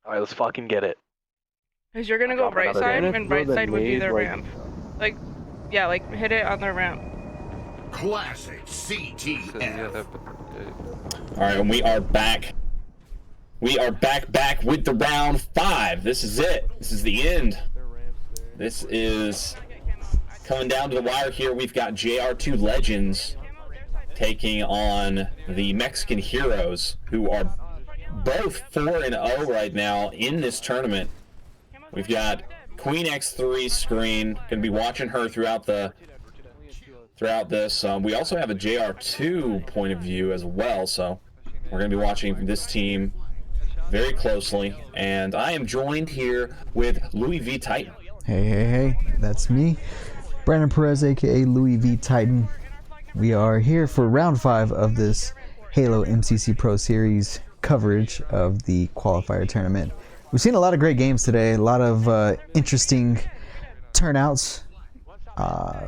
Alright, let's fucking get it. Because you're gonna I'm go dropping right another side, damage. and right side would be the like, ramp. Like, yeah, like hit it on the ramp. Classic CTF. All right, and we are back. We are back with the round 5. This is it. This is the end. This is coming down to the wire here. We've got JR2 Legends taking on the Mexican Heroes, who are both 4-0 right now in this tournament. We've got Queen X3 screen. Going to be watching her throughout this. We also have a JR2 point of view as well, so we're going to be watching this team very closely. And I am joined here with LouisVTitan. hey, that's me, Brandon Perez, aka LouisVTitan. We are here for round 5 of this Halo MCC Pro Series coverage of the Qualifier tournament. We've seen a lot of great games today, a lot of interesting turnouts.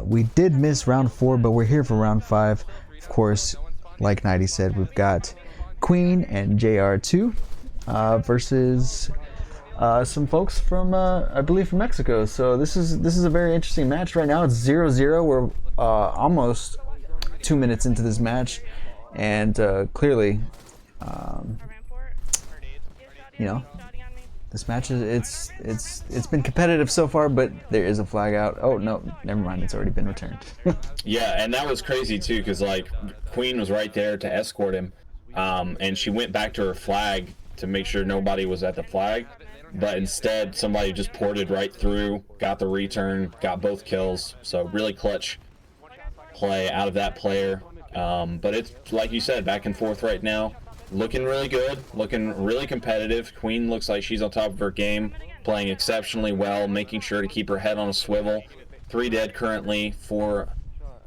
We did miss round 4, but we're here for round 5. Of course, like 90 said, we've got Queen and JR2 versus some folks from, I believe, from Mexico. So this is a very interesting match. Right now it's 0-0. We're almost 2 minutes into this match, and clearly, you know, this match is it's been competitive so far, but there is a flag out. Oh no, never mind, it's already been returned. Yeah, and that was crazy too, because like Queen was right there to escort him, and she went back to her flag to make sure nobody was at the flag, but instead somebody just ported right through, got the return, got both kills. So really clutch play out of that player. But it's like you said, back and forth right now. Looking really good, looking really competitive. Queen looks like she's on top of her game, playing exceptionally well, making sure to keep her head on a swivel. 3 dead currently for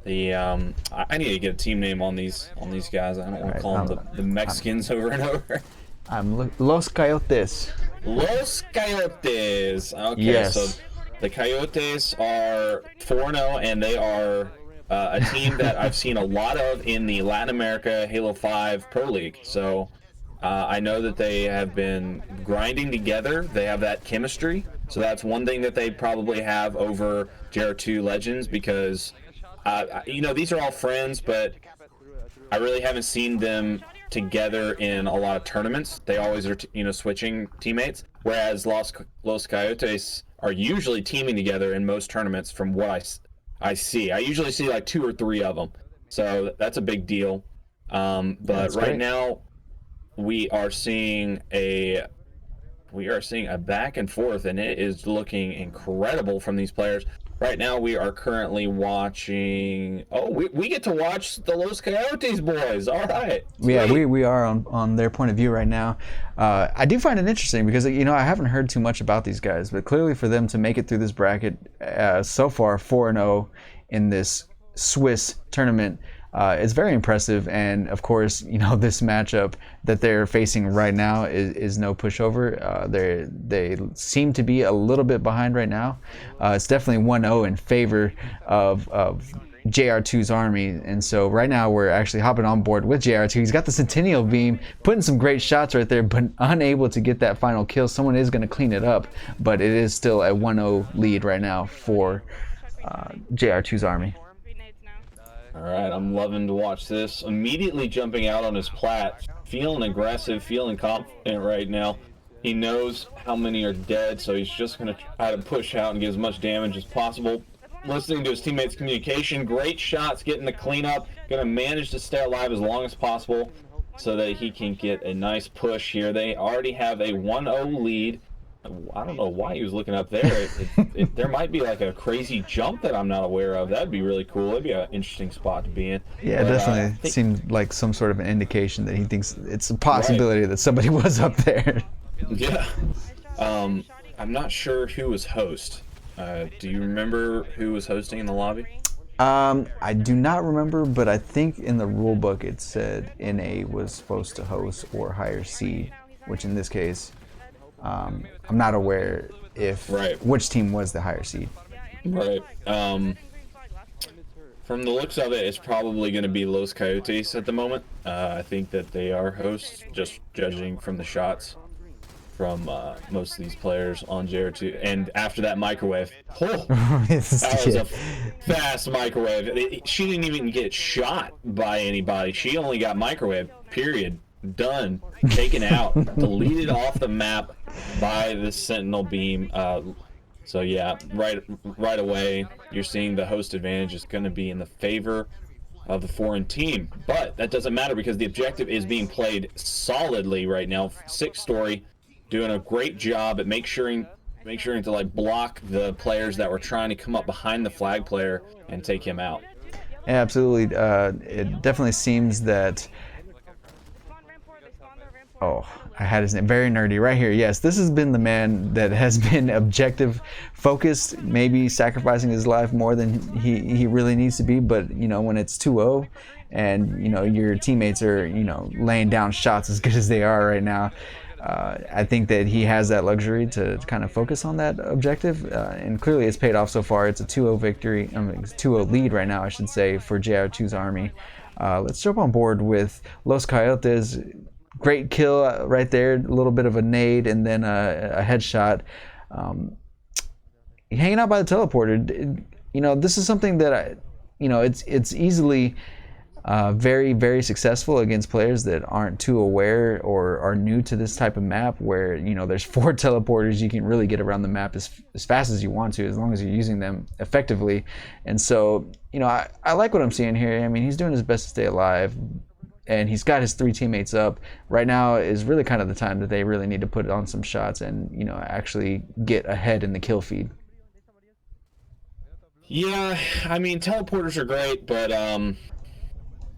the I need to get a team name on these guys. I don't want to call them the Mexicans over and over. Los Coyotes. Los Coyotes. Okay, Yes. So the Coyotes are 4-0, and they are a team that I've seen a lot of in the Latin America Halo 5 Pro League. So I know that they have been grinding together. They have that chemistry. So that's one thing that they probably have over JR2 Legends, because, you know, these are all friends, but I really haven't seen them together in a lot of tournaments. They always are, you know, switching teammates. Whereas Los Coyotes are usually teaming together in most tournaments from what I see. I usually see like 2 or 3 of them, so that's a big deal. But right now, we are seeing a back and forth, and it is looking incredible from these players. Right now, we are currently watching. Oh, we get to watch the Los Coyotes boys. All right. Sweet. Yeah, we are on their point of view right now. I do find it interesting because, you know, I haven't heard too much about these guys, but clearly for them to make it through this bracket so far 4-0 in this Swiss tournament is very impressive. And of course, you know, this matchup that they're facing right now is no pushover. They seem to be a little bit behind right now. It's definitely 1-0 in favor of JR2's army, and so right now we're actually hopping on board with JR2. He's got the Centennial beam, putting some great shots right there, but unable to get that final kill. Someone is going to clean it up, but it is still a 1-0 lead right now for JR2's army. All right, I'm loving to watch this. Immediately jumping out on his plat, feeling aggressive, feeling confident right now. He knows how many are dead, so he's just going to try to push out and get as much damage as possible. Listening to his teammates' communication, great shots, getting the cleanup, going to manage to stay alive as long as possible so that he can get a nice push here. They already have a 1-0 lead. I don't know why he was looking up there. There might be like a crazy jump that I'm not aware of. That'd be really cool. It'd be an interesting spot to be in. Yeah, but, definitely seemed like some sort of an indication that he thinks it's a possibility that somebody was up there. Yeah. I'm not sure who was host. Do you remember who was hosting in the lobby? I do not remember, but I think in the rule book it said NA was supposed to host or higher seed, which in this case, I'm not aware if which team was the higher seed. Right. From the looks of it, it's probably going to be Los Coyotes at the moment. I think that they are hosts, just judging from the shots. from most of these players on JR2. And after that microwave, that was a fast microwave. She didn't even get shot by anybody. She only got microwave, period. Done. Taken out. Deleted off the map by the Sentinel beam. So yeah, right away, you're seeing the host advantage is going to be in the favor of the foreign team. But that doesn't matter because the objective is being played solidly right now. Six Story doing a great job at make sure to like block the players that were trying to come up behind the flag player and take him out. Yeah, absolutely. It definitely seems that. Oh, I had his name. Very nerdy right here. Yes, this has been the man that has been objective focused, maybe sacrificing his life more than he really needs to be. But, you know, when it's 2-0 and, you know, your teammates are, you know, laying down shots as good as they are right now, I think that he has that luxury to kind of focus on that objective. And clearly it's paid off so far. It's a 2-0 victory. I mean, it's 2-0 lead right now, I should say, for JR2's Army. Let's jump on board with Los Coyotes. Great kill right there, a little bit of a nade and then a headshot. Hanging out by the teleporter. You know, this is something that it's easily very, very successful against players that aren't too aware or are new to this type of map where, you know, there's 4 teleporters. You can really get around the map as fast as you want to, as long as you're using them effectively. And so, you know, I like what I'm seeing here. I mean, he's doing his best to stay alive. And he's got his 3 teammates up. Right now is really kind of the time that they really need to put on some shots and, you know, actually get ahead in the kill feed. Yeah, I mean, teleporters are great, but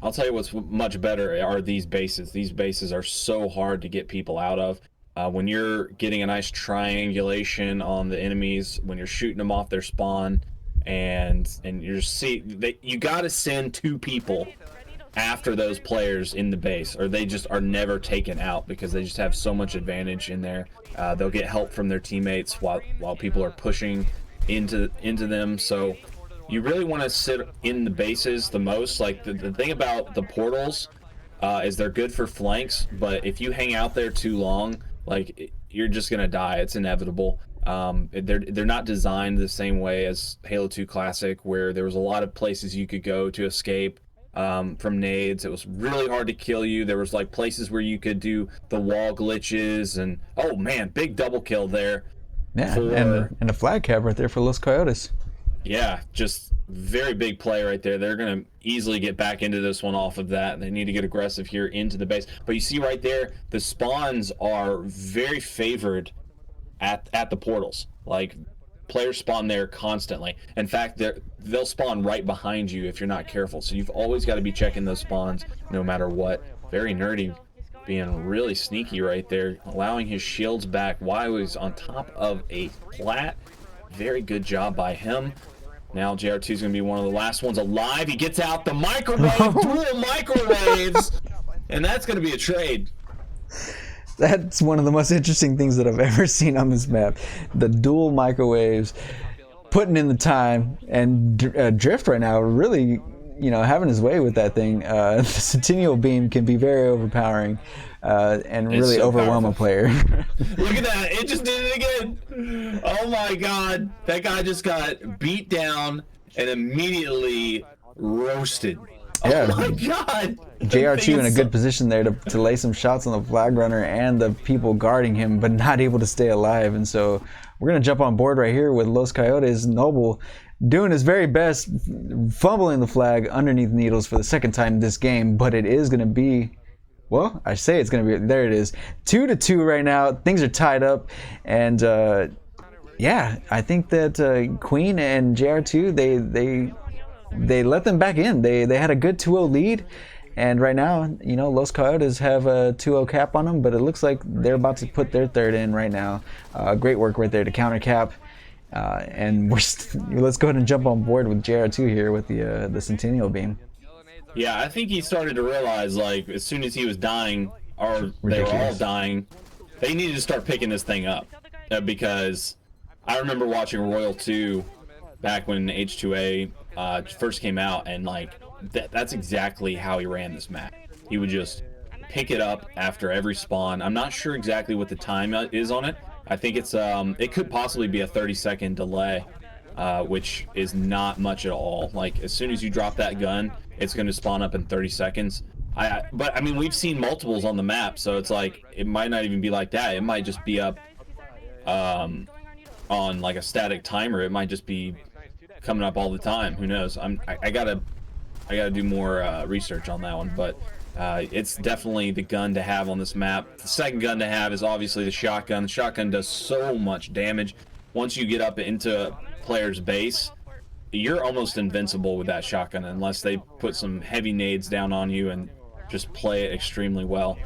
I'll tell you what's much better are these bases. These bases are so hard to get people out of. When you're getting a nice triangulation on the enemies, when you're shooting them off their spawn, and you got to send 2 people after those players in the base, or they just are never taken out because they just have so much advantage in there. They'll get help from their teammates while people are pushing into them. So you really want to sit in the bases the most. Like the thing about the portals is they're good for flanks, but if you hang out there too long, like you're just gonna die. It's inevitable. They're not designed the same way as Halo 2 Classic, where there was a lot of places you could go to escape from nades. It was really hard to kill you. There was like places where you could do the wall glitches, and oh man, big double kill there. Yeah, and a flag cap right there for Los Coyotes. Yeah, just very big play right there. They're gonna easily get back into this one off of that. They need to get aggressive here into the base. But you see right there, the spawns are very favored at the portals. Like players spawn there constantly. In fact, they'll spawn right behind you if you're not careful. So you've always got to be checking those spawns no matter what. Very nerdy, being really sneaky right there, allowing his shields back while he's on top of a plat. Very good job by him. Now JR2 is going to be one of the last ones alive. He gets out the microwave, dual microwaves, and that's going to be a trade. That's one of the most interesting things that I've ever seen on this map. The dual microwaves, putting in the time, and Drift right now really, you know, having his way with that thing. The Centennial Beam can be very overpowering and really overwhelm a player. Look at that. It just did it again. Oh my god. That guy just got beat down and immediately roasted. Yeah. Oh my god. JR2 in a good position there to lay some shots on the flag runner and the people guarding him, but not able to stay alive. And so we're going to jump on board right here with Los Coyotes. Noble doing his very best, fumbling the flag underneath needles for the second time this game, but it is going to be, well, I say it's going to be, there it is, 2-2 right now. Things are tied up, and yeah, I think that Queen and JR2, they let them back in. They had a good 2-0 lead, and right now, you know, Los Coyotes have a 2-0 cap on them, but it looks like they're about to put their third in right now. Great work right there to counter cap, and let's go ahead and jump on board with JR2 here with the Centennial Beam. Yeah, I think he started to realize, like, as soon as he was dying, or they were all dying, they needed to start picking this thing up, because I remember watching Royal 2 back when H2A first came out, and like that's exactly how he ran this map. He would just pick it up after every spawn. I'm not sure exactly what the time is on it. I think it's it could possibly be a 30-second delay, which is not much at all. Like as soon as you drop that gun, it's going to spawn up in 30 seconds. But I mean, we've seen multiples on the map, so it's like it might not even be like that. It might just be up on like a static timer. It might just be coming up all the time. Who knows? I gotta do more research on that one, but it's definitely the gun to have on this map. The second gun to have is obviously the shotgun. The shotgun does so much damage. Once you get up into a player's base, you're almost invincible with that shotgun unless they put some heavy nades down on you and just play it extremely well.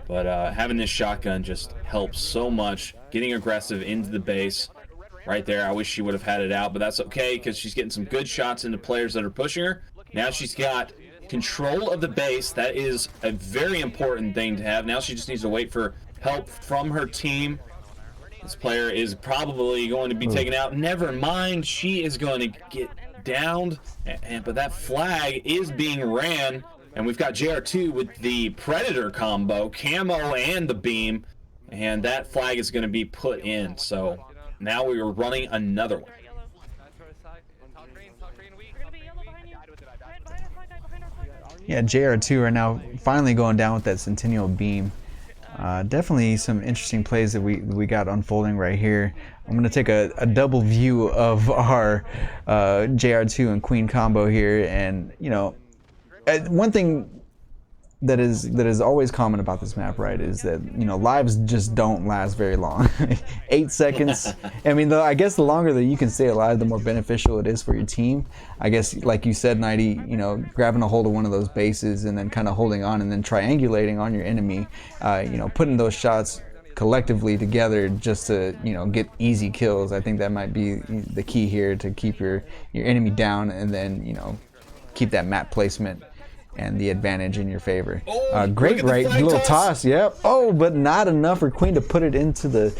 But having this shotgun just helps so much. Getting aggressive into the base right there. I wish she would have had it out, but that's okay because she's getting some good shots into players that are pushing her. Now she's got control of the base. That is a very important thing to have. Now she just needs to wait for help from her team. This player is probably going to be taken out. Never mind, she is going to get downed. But that flag is being ran, and we've got JR2 with the Predator combo, camo and the beam, and that flag is going to be put in. So now we are running another one. Yeah, JR2 are now finally going down with that Centennial beam. Definitely some interesting plays that we got unfolding right here. I'm going to take a double view of our JR2 and Queen combo here, and you know, one thing that is always common about this map, right, is that, you know, lives just don't last very long. 8 seconds. I mean, though, I guess the longer that you can stay alive, the more beneficial it is for your team. I guess, like you said, Nighty, you know, grabbing a hold of one of those bases and then kind of holding on and then triangulating on your enemy, you know, putting those shots collectively together just to, you know, get easy kills. I think that might be the key here, to keep your enemy down and then, you know, keep that map placement and the advantage in your favor. Great right little toss. Yep. Oh, but not enough for Queen to put it into the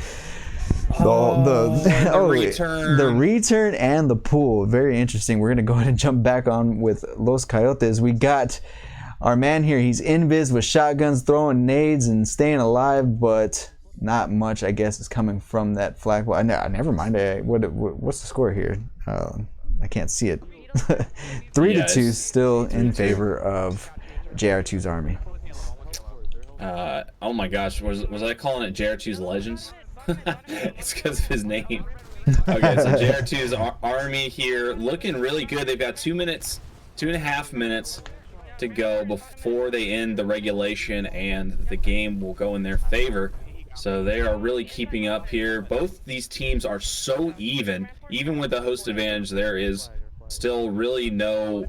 return. The return and the pull. Very interesting. We're gonna go ahead and jump back on with Los Coyotes. We got our man here. He's invis with shotguns, throwing nades and staying alive, but not much, I guess, is coming from that flag. Well, never mind. What's the score here? I can't see it. 3-2 still in favor of JR2's army. Oh my gosh, was I calling it JR2's Legends? It's because of his name. Okay, so JR2's army here looking really good. They've got 2.5 minutes to go before they end the regulation, and the game will go in their favor. So they are really keeping up here. Both these teams are so even with the host advantage. There is still really no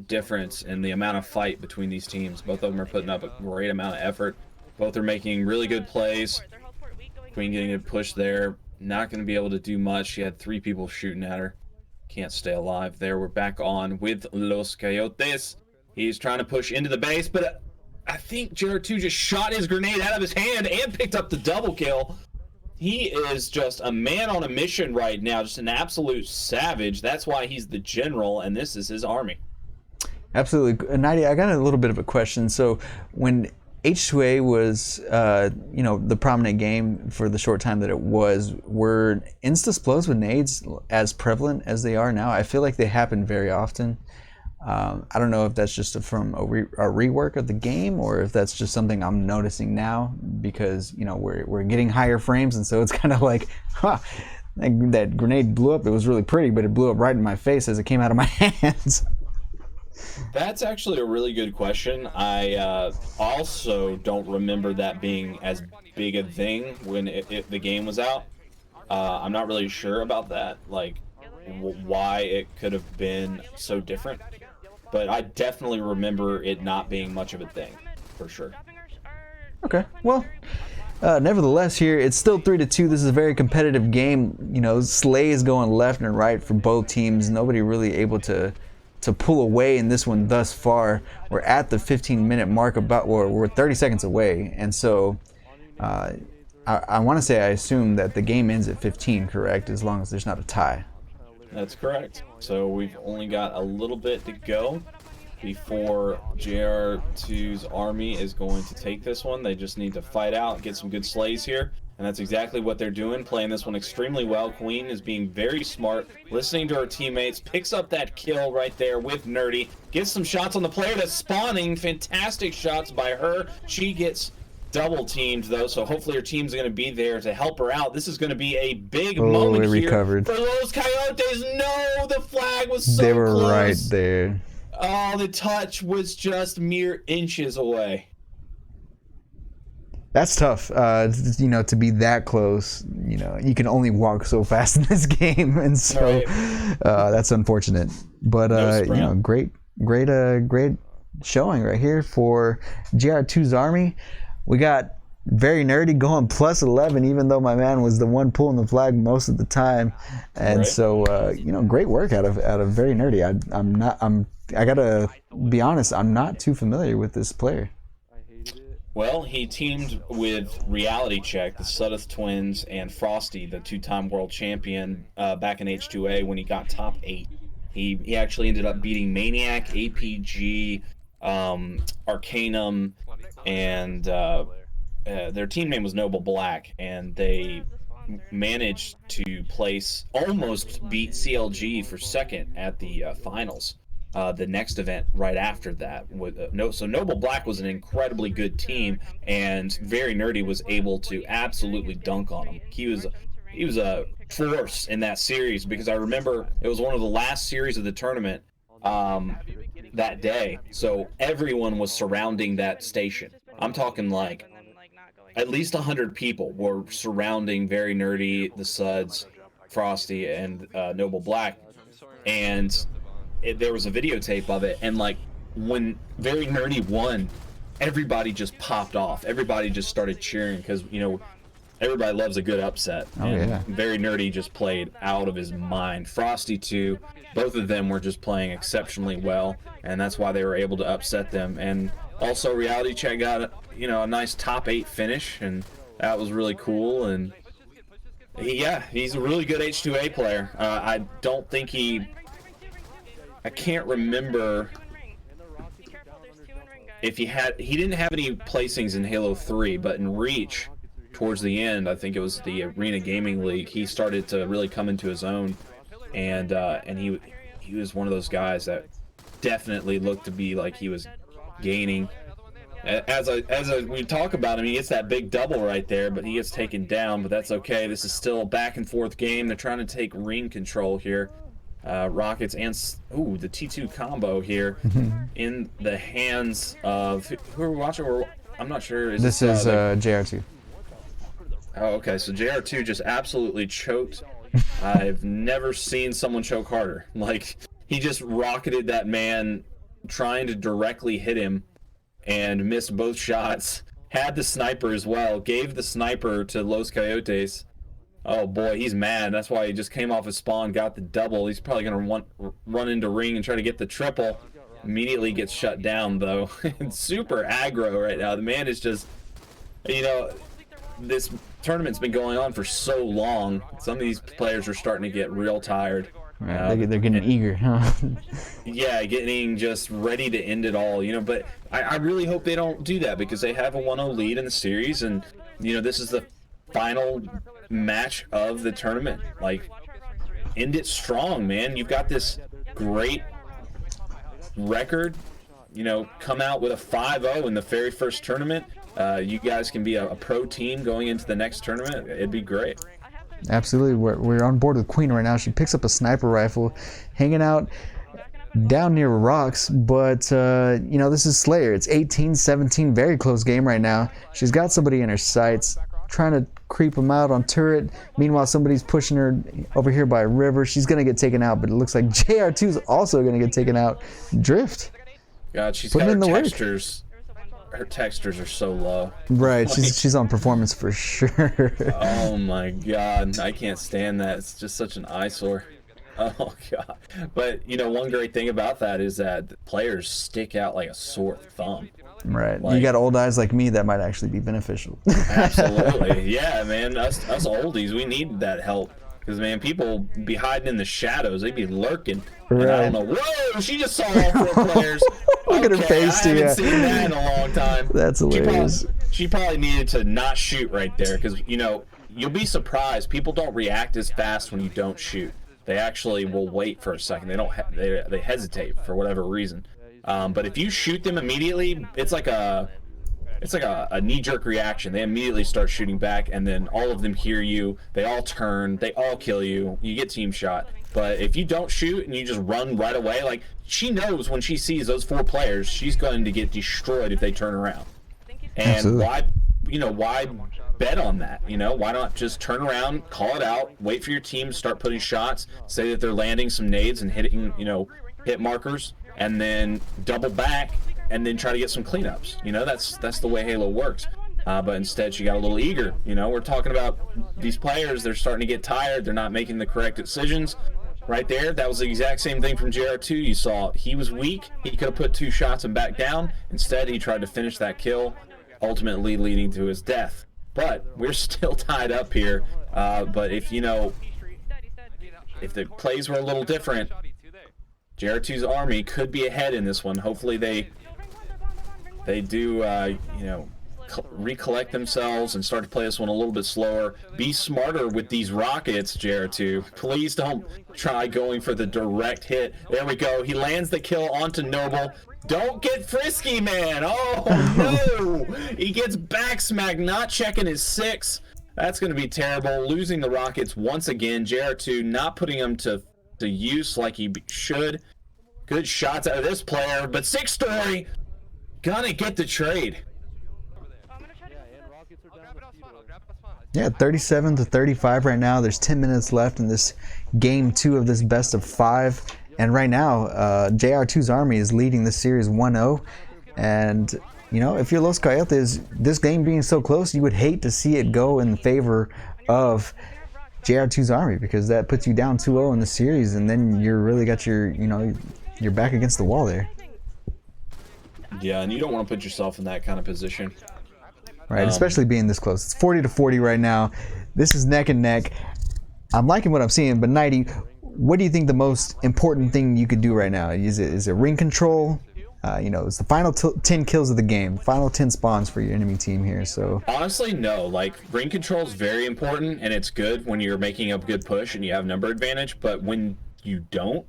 difference in the amount of fight between these teams. Both of them are putting up a great amount of effort. Both are making really good plays. Queen getting a push there. Not going to be able to do much. She had 3 people shooting at her. Can't stay alive there. We're back on with Los Coyotes. He's trying to push into the base, but I think JR2 just shot his grenade out of his hand and picked up the double kill. He is just a man on a mission right now, just an absolute savage. That's why he's the general, and this is his army. Absolutely. Nighty, I got a little bit of a question. So when H2A was, you know, the prominent game for the short time that it was, were insta-splodes with nades as prevalent as they are now? I feel like they happen very often. I don't know if that's just from a rework of the game, or if that's just something I'm noticing now, because, you know, we're getting higher frames, and so it's kind of like, that grenade blew up. It was really pretty, but it blew up right in my face as it came out of my hands. That's actually a really good question. I also don't remember that being as big a thing when the game was out. I'm not really sure about that, like why it could have been so different. But I definitely remember it not being much of a thing, for sure. Okay, well, nevertheless here, it's still 3-2. This is a very competitive game. You know, slays going left and right for both teams. Nobody really able to pull away in this one thus far. We're at the 15-minute mark, we're 30 seconds away. And so I want to say, I assume that the game ends at 15, correct? As long as there's not a tie. That's correct. So we've only got a little bit to go. before JR2's army is going to take this one. They just need to fight out, get some good slays here. And that's exactly what they're doing, playing this one extremely well. Queen is being very smart, listening to her teammates, picks up that kill right there with Nerdy, gets some shots on the player that's spawning. Fantastic shots by her. She gets double teamed though, so hopefully her team's going to be there to help her out. This is going to be a big moment here recovered. for those Coyotes. No, the flag was so They were close. right there. Oh, the touch was just mere inches away. That's tough, you know, to be that close. You know, you can only walk so fast in this game, and so that's unfortunate. But you know, great showing right here for JR2's army. We got Very Nerdy going plus 11, even though my man was the one pulling the flag most of the time. And so you know, great work out of Very Nerdy. I gotta be honest, I'm not too familiar with this player. Well, he teamed with Reality Check, the Sudeth twins, and Frosty, the two-time world champion, back in H2A when he got top 8. He actually ended up beating Maniac, APG, Arcanum, and their team name was Noble Black, and they managed to almost beat CLG for second at the finals. The next event right after that. So Noble Black was an incredibly good team, and Very Nerdy was able to absolutely dunk on him. He was a force in that series, because I remember it was one of the last series of the tournament that day. So everyone was surrounding that station. I'm talking like at least 100 people were surrounding Very Nerdy, the Suds, Frosty, and Noble Black, and there was a videotape of it, and like when Very Nerdy won, everybody just popped off. Everybody just started cheering, because you know everybody loves a good upset. Very Nerdy just played out of his mind. Frosty too. Both of them were just playing exceptionally well, and that's why they were able to upset them. And also Reality Check got a nice top 8 finish, and that was really cool. And he's a really good H2A player. I don't think I can't remember if he didn't have any placings in Halo 3, but in Reach, towards the end, I think it was the Arena Gaming League, he started to really come into his own, and he was one of those guys that definitely looked to be like he was gaining. As we talk about him, he gets that big double right there, but he gets taken down, but that's okay. This is still a back and forth game. They're trying to take ring control here. Rockets and the T2 combo here in the hands of who are we watching? I'm not sure. This is JR2. Oh, okay. So JR2 just absolutely choked. I've never seen someone choke harder. Like, he just rocketed that man, trying to directly hit him, and missed both shots. Had the sniper as well. Gave the sniper to Los Coyotes. Oh boy, he's mad. That's why he just came off his spawn, got the double. He's probably going to run into ring and try to get the triple. Immediately gets shut down, though. Super aggro right now. The man is just, this tournament's been going on for so long. Some of these players are starting to get real tired. They're getting eager, huh? Yeah, getting just ready to end it all, But I really hope they don't do that, because they have a 1-0 lead in the series, and, this is the final match of the tournament. Like, end it strong, man. You've got this great record, come out with a 5-0 in the very first tournament. You guys can be a pro team going into the next tournament. It'd be great. Absolutely. We're on board with Queen right now. She picks up a sniper rifle, hanging out down near rocks, but this is Slayer. It's 18-17, very close game right now. She's got somebody in her sights, trying to creep him out on turret. Meanwhile, somebody's pushing her over here by a river. She's gonna get taken out, but it looks like JR2's also gonna get taken out. Drift. God, she's got her textures. Her textures are so low. Right, she's on performance for sure. Oh my god, I can't stand that. It's just such an eyesore. Oh god. But one great thing about that is that the players stick out like a sore thumb. Right. You got old eyes like me, that might actually be beneficial. Absolutely. Yeah, man. Us oldies, we need that help. Because, man, people be hiding in the shadows. They'd be lurking. And I Right. don't know. Whoa, she just saw all 4 players. Look at her face, I too, haven't yeah. seen that in a long time. That's hilarious. She probably needed to not shoot right there. Because, you know, you'll be surprised. People don't react as fast when you don't shoot. They actually will wait for a second. They don't. They hesitate for whatever reason. But if you shoot them immediately, it's like a knee-jerk reaction. They immediately start shooting back, and then all of them hear you. They all turn. They all kill you. You get team shot. But if you don't shoot and you just run right away, like, she knows when she sees those 4 players, she's going to get destroyed if they turn around. And Absolutely. why bet on that? You know, why not just turn around, call it out, wait for your team to start putting shots, say that they're landing some nades and hitting, you know, hit markers, and then double back and then try to get some cleanups. You know, that's the way Halo works. But instead, she got a little eager. You know, we're talking about these players. They're starting to get tired. They're not making the correct decisions. Right there, that was the exact same thing from JR2. You saw he was weak. He could have put 2 shots and backed down. Instead, he tried to finish that kill, ultimately leading to his death. But we're still tied up here. But if, you know, if the plays were a little different, JR2's army could be ahead in this one. Hopefully they do, you know, recollect themselves and start to play this one a little bit slower. Be smarter with these rockets, JR2. Please don't try going for the direct hit. There we go. He lands the kill onto Noble. Don't get frisky, man. Oh, no. He gets back smacked, not checking his 6. That's going to be terrible. Losing the rockets once again. JR2 not putting them to use like he should. Good shots out of this player, but 6 story gonna get the trade. Yeah, 37 to 35 right now. There's 10 minutes left in this game 2 of this best of 5. And right now, JR2's army is leading this series 1-0. And, you know, if you're Los Coyotes, this game being so close, you would hate to see it go in favor of JR2's army, because that puts you down 2-0 in the series, and then you're really got your, you know, you're back against the wall there. Yeah, and you don't want to put yourself in that kind of position. Right, especially being this close. It's 40 to 40 right now. This is neck and neck. I'm liking what I'm seeing, but Nighty, what do you think the most important thing you could do right now? Is it ring control? You know, it's the final 10 kills of the game, final 10 spawns for your enemy team here. So Honestly, no. Like, ring control is very important, and it's good when you're making a good push and you have number advantage. But when you don't,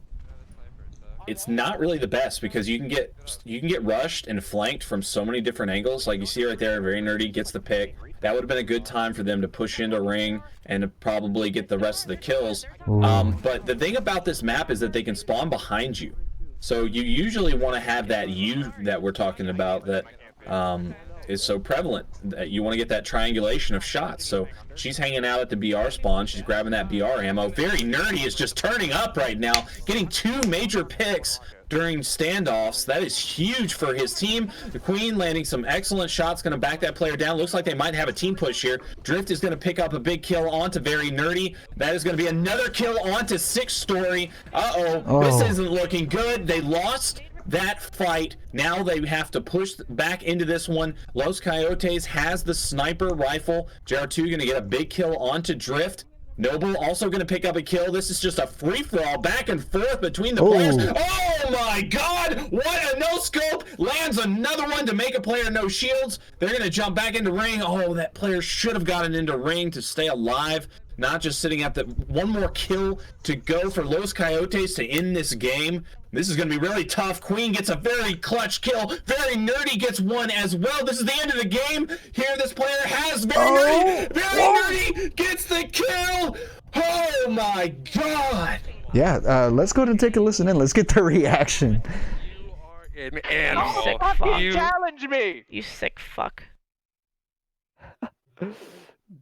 it's not really the best, because you can get rushed and flanked from so many different angles. Like you see right there, Very Nerdy gets the pick. That would have been a good time for them to push into ring and to probably get the rest of the kills. But the thing about this map is that they can spawn behind you. So you usually want to have that U that we're talking about that is so prevalent, that you want to get that triangulation of shots. So she's hanging out at the BR spawn. She's grabbing that BR ammo. Very Nerdy is just turning up right now, getting 2 major picks during standoffs. That is huge for his team. The Queen landing some excellent shots, going to back that player down. Looks like they might have a team push here. Drift is going to pick up a big kill onto Very Nerdy. That is going to be another kill onto 6 story. This isn't looking good. They lost that fight. Now they have to push back into this one. Los Coyotes has the sniper rifle. JR2 going to get a big kill onto Drift. Noble also going to pick up a kill. This is just a free-for-all back and forth between the players. Oh my god! What a no-scope! Lands another one to make a player no shields. They're going to jump back into ring. Oh, that player should have gotten into ring to stay alive. Not just sitting at the one more kill to go for Los Coyotes to end this game. This is going to be really tough. Queen gets a very clutch kill. Very Nerdy gets one as well. This is the end of the game. Here, this player has Very Nerdy. Very Nerdy gets the kill. Oh my god. yeah, let's go and take a listen in. Let's get the reaction. You sick fuck. Challenge me! You sick fuck.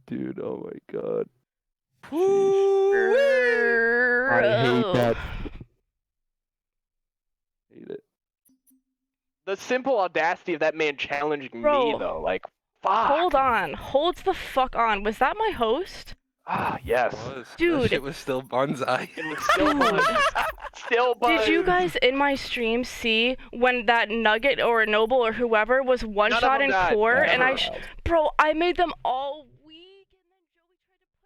Dude, oh my god. I hate that. Hate it. The simple audacity of that man challenging Bro. me, though. Like, fuck. Hold on. Hold the fuck on. Was that my host? Ah, yes. Dude. It was still bonsai. It was still buzz. Still buzz. Did you guys in my stream see when that Nugget or Noble or whoever was one None of shot them in died. core, None and of I, them died. bro, I made them all weak, and then Joey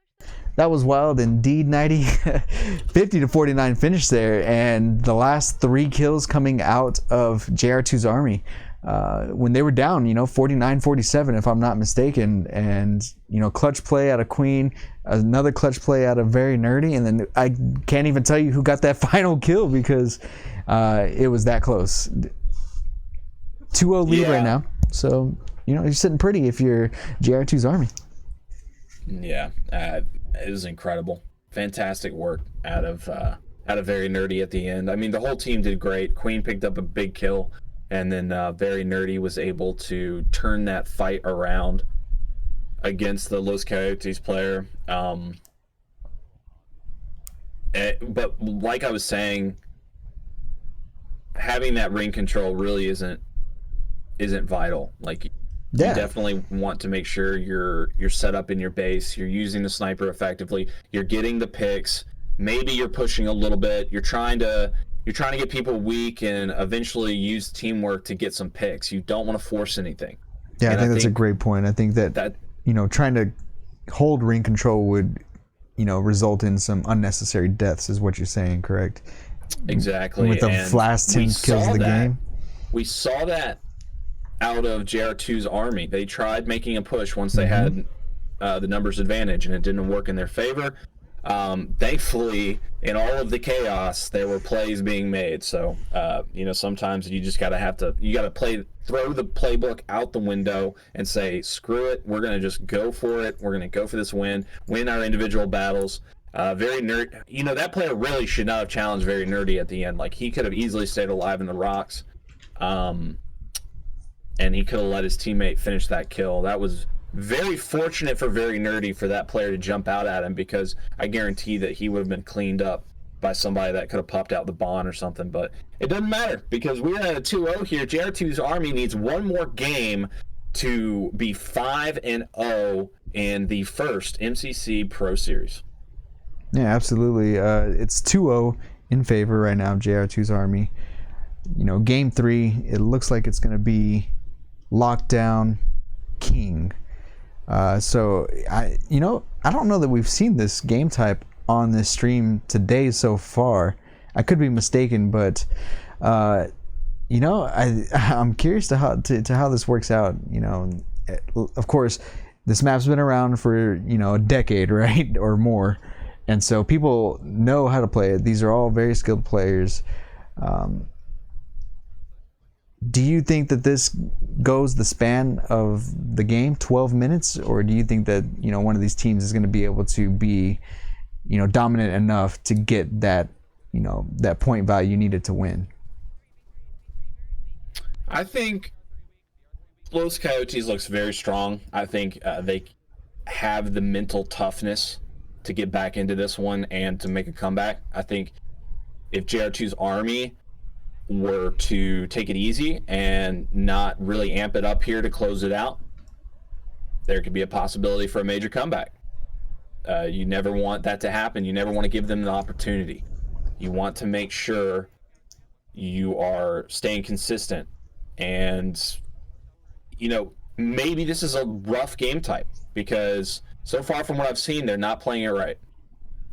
tried to push them. that was wild indeed, 90. 50-49 finish there, and the last 3 kills coming out of JR2's army. When they were down, 49-47 if I'm not mistaken, and clutch play out of Queen, another clutch play out of Very Nerdy, and then I can't even tell you who got that final kill because it was that close. 2-0 lead right now, so you're sitting pretty if you're JR2's army. Yeah, it was incredible, fantastic work out of Very Nerdy at the end. I mean, the whole team did great. Queen picked up a big kill. And then Very Nerdy was able to turn that fight around against the Los Coyotes player. But like I was saying, having that ring control really isn't vital. Like, you definitely want to make sure you're set up in your base, you're using the sniper effectively, you're getting the picks. Maybe you're pushing a little bit. You're trying to get people weak and eventually use teamwork to get some picks. You don't want to force anything. Yeah, I think that's a great point. I think that trying to hold ring control would, result in some unnecessary deaths, is what you're saying, correct? Exactly. With the last 10 kills of the game. We saw that out of JR2's army. They tried making a push once they had the numbers advantage, and it didn't work in their favor. Thankfully, in all of the chaos, there were plays being made. So, sometimes you just throw the playbook out the window and say, screw it, we're going to just go for it. We're going to go for this win our individual battles. Very Nerdy, that player really should not have challenged Very Nerdy at the end. Like, he could have easily stayed alive in the rocks. And he could have let his teammate finish that kill. That was very fortunate for Very Nerdy for that player to jump out at him, because I guarantee that he would have been cleaned up by somebody that could have popped out the bond or something. But it doesn't matter, because we're at a 2-0 here. JR2's army needs one more game to be 5-0 in the first MCC Pro Series. Yeah, absolutely. It's 2-0 in favor right now of JR2's army. Game 3, it looks like it's going to be Lockdown King. So I don't know that we've seen this game type on this stream today so far. I could be mistaken, but I'm curious to how this works out. Of course, this map's been around for a decade, right, or more, and so people know how to play it. These are all very skilled players. Do you think that this goes the span of the game, 12 minutes, or do you think that one of these teams is going to be able to be dominant enough to get that that point value needed to win? I think Los Coyotes looks very strong. I think they have the mental toughness to get back into this one and to make a comeback. I think if JR2's army were to take it easy and not really amp it up here to close it out, there could be a possibility for a major comeback. You never want that to happen. You never want to give them the opportunity. You want to make sure you are staying consistent. And, maybe this is a rough game type, because so far from what I've seen, they're not playing it right.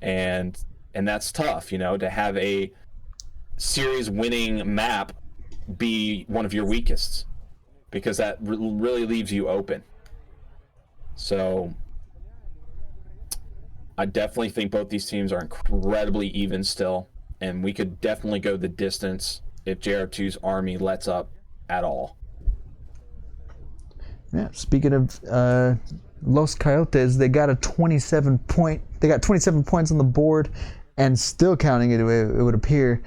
And that's tough, to have a series winning map be one of your weakest, because that really leaves you open. So I definitely think both these teams are incredibly even still, and we could definitely go the distance if JR2's army lets up at all. Yeah, speaking of Los Coyotes, they got 27 points on the board, and still counting it would appear.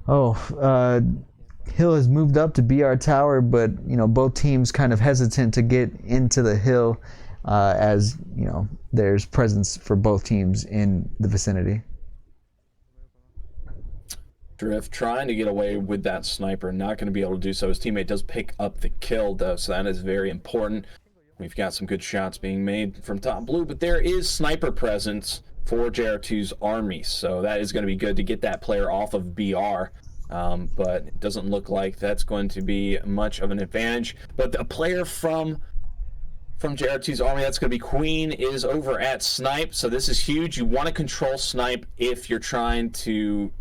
Hill has moved up to BR Tower, but both teams kind of hesitant to get into the hill, as there's presence for both teams in the vicinity. Drift trying to get away with that sniper, not going to be able to do so. His teammate does pick up the kill, though, so that is very important. We've got some good shots being made from top blue, but there is sniper presence for JR2's army, so that is going to be good to get that player off of BR. But it doesn't look like that's going to be much of an advantage. But a player from from JR2's Army. That's going to be Queen is over at Snipe. So this is huge. You want to control Snipe if you're trying to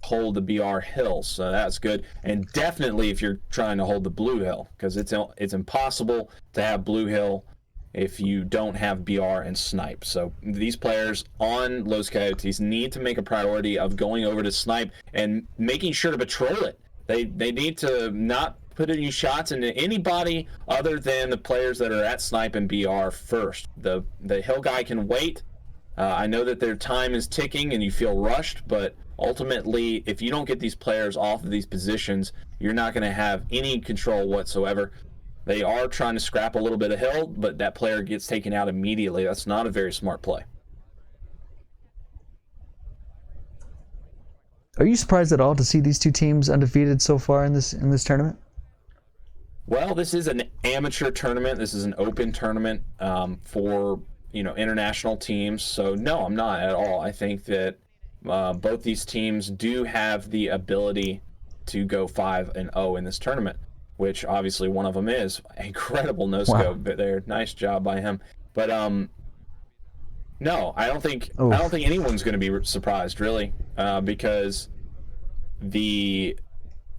hold the BR hill. So that's good. And definitely if you're trying to hold the blue hill, because it's impossible to have blue hill if you don't have BR and Snipe. So these players on Los Coyotes need to make a priority of going over to Snipe and making sure to patrol it. They need to not put any shots into anybody other than the players that are at Snipe and BR first. The hill guy can wait. I know that their time is ticking and you feel rushed, but ultimately, if you don't get these players off of these positions, you're not going to have any control whatsoever. They are trying to scrap a little bit of hill, but that player gets taken out immediately. That's not a very smart play. Are you surprised at all to see these two teams undefeated so far in this tournament? Well, this is an amateur tournament. This is an open tournament for international teams. So no, I'm not at all. I think that both these teams do have the ability to go 5-0 in this tournament, which obviously one of them is incredible no-scope. Wow. There, nice job by him. But no, I don't think anyone's going to be surprised really, because the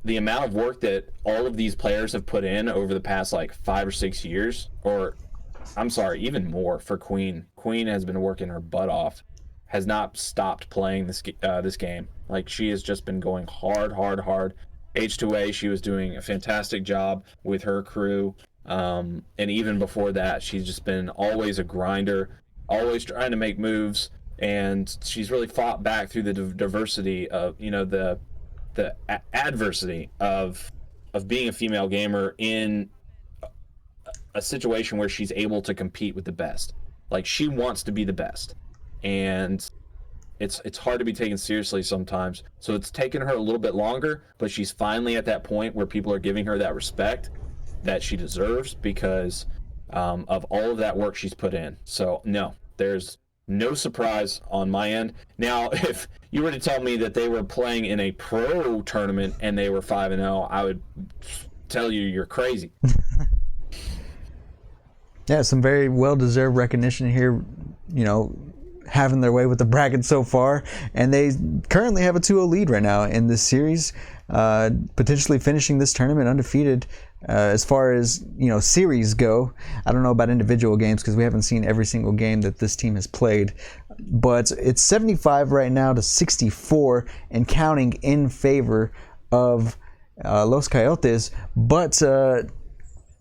amount of work that all of these players have put in over the past like 5 or 6 years, or I'm sorry, even more for Queen. Queen has been working her butt off, has not stopped playing this game. Like, she has just been going hard. H2A, she was doing a fantastic job with her crew. And even before that, she's just been always a grinder, always trying to make moves. And she's really fought back through the diversity of, the adversity of being a female gamer in a situation where she's able to compete with the best. Like, she wants to be the best. And it's hard to be taken seriously sometimes. So it's taken her a little bit longer, but she's finally at that point where people are giving her that respect that she deserves because of all of that work she's put in. So no, there's no surprise on my end. Now, if you were to tell me that they were playing in a pro tournament and they were 5-0, I would tell you you're crazy. Yeah, some very well-deserved recognition here, having their way with the bracket so far, and they currently have a 2-0 lead right now in this series, potentially finishing this tournament undefeated. As far as series go, I don't know about individual games because we haven't seen every single game that this team has played, but it's 75 right now to 64 and counting in favor of Los Coyotes. But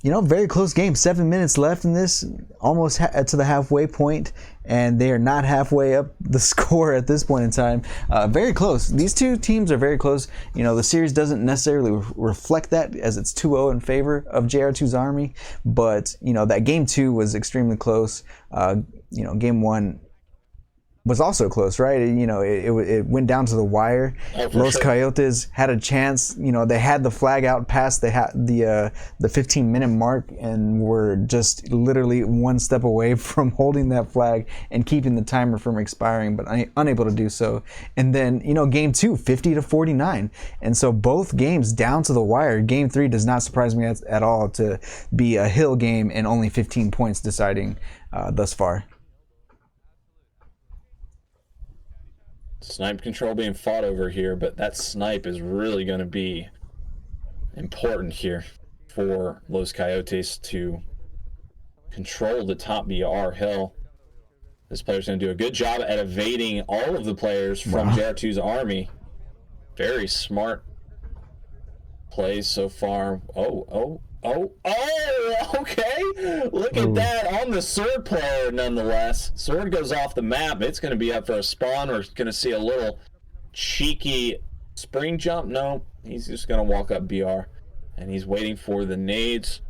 very close game. 7 minutes left in this, almost to the halfway point, and they are not halfway up the score at this point in time. Very close. These two teams are very close. The series doesn't necessarily reflect that, as it's 2-0 in favor of JR2's Army, but that game 2 was extremely close. Game 1 was also close, right? It went down to the wire. Los Coyotes had a chance. They had the flag out past the 15-minute mark and were just literally one step away from holding that flag and keeping the timer from expiring, but unable to do so. And then, game 2, 50-49. And so both games down to the wire. Game 3 does not surprise me at all to be a hill game and only 15 points deciding thus far. Snipe control being fought over here, but that snipe is really going to be important here for Los Coyotes to control the top BR hill. This player's going to do a good job at evading all of the players from JR2's Army. Very smart plays so far. Okay. Look at that on the sword player nonetheless. Sword goes off the map. It's going to be up for a spawn. We're going to see a little cheeky spring jump. No, he's just going to walk up BR. And he's waiting for the nades.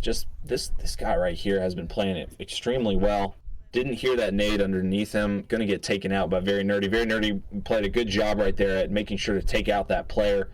Just this guy right here has been playing it extremely well. Didn't hear that nade underneath him. Going to get taken out by Very Nerdy. Very Nerdy played a good job right there at making sure to take out that player.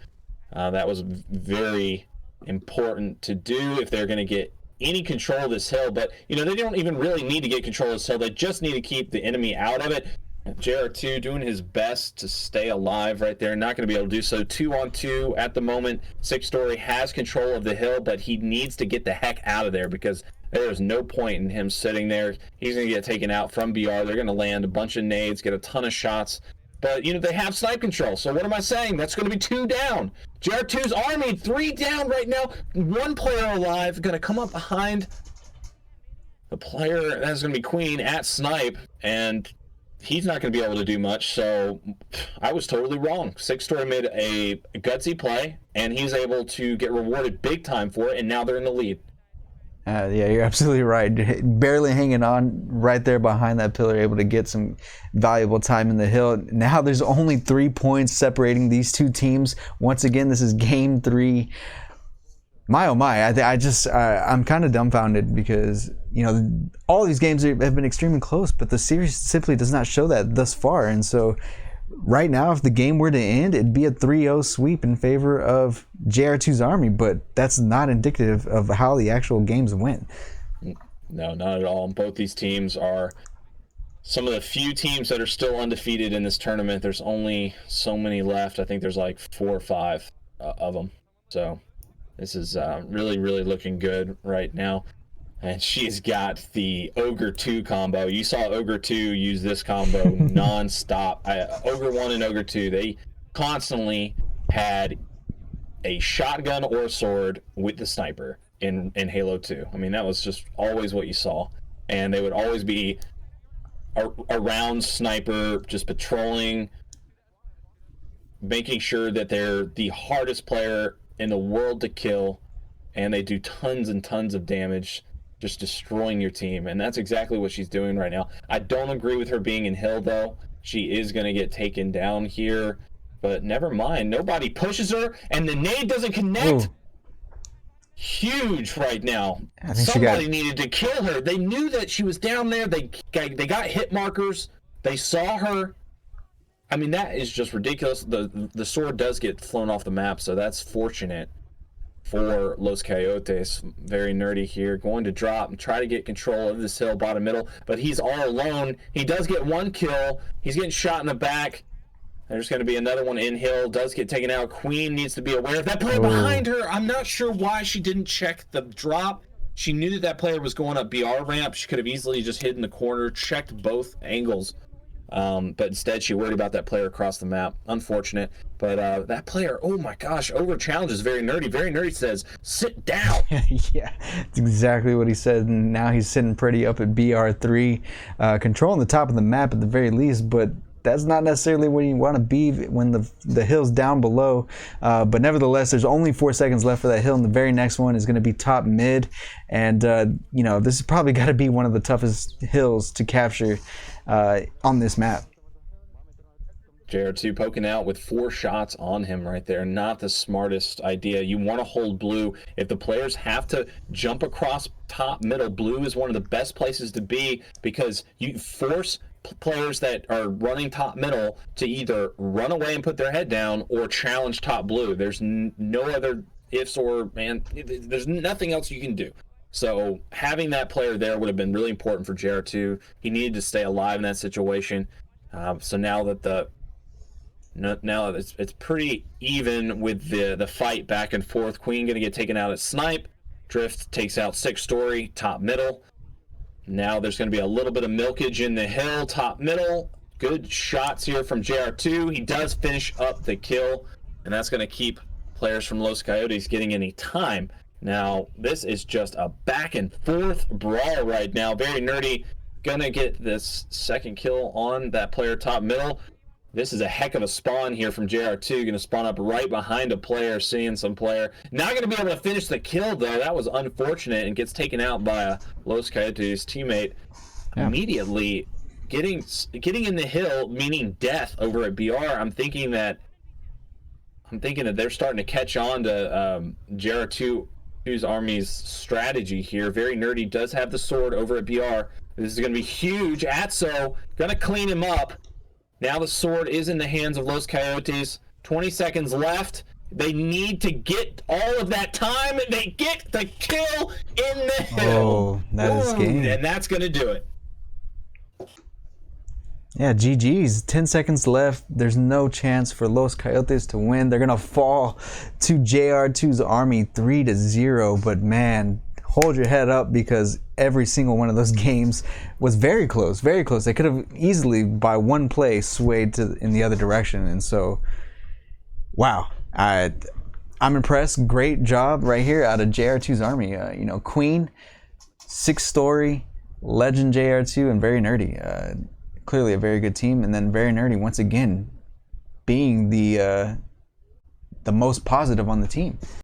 That was very important to do if they're going to get any control of this hill. But they don't even really need to get control of this hill. They just need to keep the enemy out of it. JR2 doing his best to stay alive right there. Not going to be able to do so. 2-on-2 at the moment. Six Story has control of the hill, but he needs to get the heck out of there because There is no point in him sitting there. He's going to get taken out from BR. They're going to land a bunch of nades, get a ton of shots. But, they have snipe control. So what am I saying? That's going to be 2 down. JR2's Army, 3 down right now. 1 player alive. Going to come up behind the player. That's going to be Queen at snipe. And he's not going to be able to do much. So I was totally wrong. Six Story made a gutsy play. And he's able to get rewarded big time for it. And now they're in the lead. Yeah, you're absolutely right. Barely hanging on right there behind that pillar, able to get some valuable time in the hill. Now there's only 3 points separating these two teams. Once again, this is game 3. My oh my, I'm kind of dumbfounded because all these games have been extremely close, but the series simply does not show that thus far. And so right now, if the game were to end, it'd be a 3-0 sweep in favor of JR2's Army, but that's not indicative of how the actual games went. No, not at all. Both these teams are some of the few teams that are still undefeated in this tournament. There's only so many left. I think there's like 4 or 5 of them. So this is really, really looking good right now. And she's got the Ogre 2 combo. You saw Ogre 2 use this combo non-stop. Ogre 1 and Ogre 2, they constantly had a shotgun or a sword with the sniper in Halo 2. I mean, that was just always what you saw. And they would always be around sniper, just patrolling, making sure that they're the hardest player in the world to kill. And they do tons and tons of damage, just destroying your team, and that's exactly what she's doing right now. I don't agree with her being in hill, though. She is going to get taken down here, but never mind. Nobody pushes her, and the nade doesn't connect. Ooh. Huge right now. Somebody needed to kill her. They knew that she was down there. They got hit markers. They saw her. I mean, that is just ridiculous. The sword does get flown off the map, so that's fortunate for Los Coyotes. Very nerdy here, going to drop and try to get control of this hill bottom middle, but he's all alone. He does get 1 kill. He's getting shot in the back. There's going to be another one in hill, does get taken out. Queen needs to be aware of that player behind her. I'm not sure why she didn't check the drop. She knew that player was going up BR ramp. She could have easily just hid in the corner, checked both angles. But instead she worried about that player across the map. Unfortunate. But that player, oh my gosh, over challenges very nerdy. Very nerdy says, sit down. Yeah, it's exactly what he said. And now he's sitting pretty up at BR3, controlling the top of the map at the very least, but that's not necessarily where you want to be when the hill's down below. But nevertheless, there's only 4 seconds left for that hill, and the very next one is going to be top mid. And, this has probably got to be one of the toughest hills to capture on this map. JR2 poking out with 4 shots on him right there. Not the smartest idea. You want to hold blue. If the players have to jump across top middle, blue is one of the best places to be, because you force players that are running top middle to either run away and put their head down or challenge top blue. There's no other ifs or, man, there's nothing else you can do. So having that player there would have been really important for JR2. He needed to stay alive in that situation. So now that it's pretty even with the fight back and forth. Queen going to get taken out at snipe. Drift takes out Six Story, top middle. Now there's going to be a little bit of milkage in the hill, top middle. Good shots here from JR2. He does finish up the kill, and that's going to keep players from Los Coyotes getting any time. Now, this is just a back and forth brawl right now. Very nerdy. Gonna get this second kill on that player top middle. This is a heck of a spawn here from JR2. Gonna spawn up right behind a player, seeing some player. Not gonna be able to finish the kill, though. That was unfortunate, and gets taken out by a Los Coyotes teammate. Yeah. Immediately getting in the hill, meaning death over at BR. I'm thinking that they're starting to catch on to JR2's Army's strategy here. Very nerdy does have the sword over at BR. This is going to be huge. Atso going to clean him up. Now the sword is in the hands of Los Coyotes. 20 seconds left. They need to get all of that time, and they get the kill in the hill. Oh, that is game. And that's going to do it. Yeah, GG's. 10 seconds left. There's no chance for Los Coyotes to win. They're going to fall to JR2's Army 3-0. But man, hold your head up, because every single one of those games was very close, very close. They could have easily, by one play, swayed in the other direction. And so, wow, I'm impressed. Great job right here out of JR2's Army. You know, Queen, 6-story, legend JR2, and Very Nerdy. Clearly a very good team. And then Very Nerdy, once again, being the most positive on the team.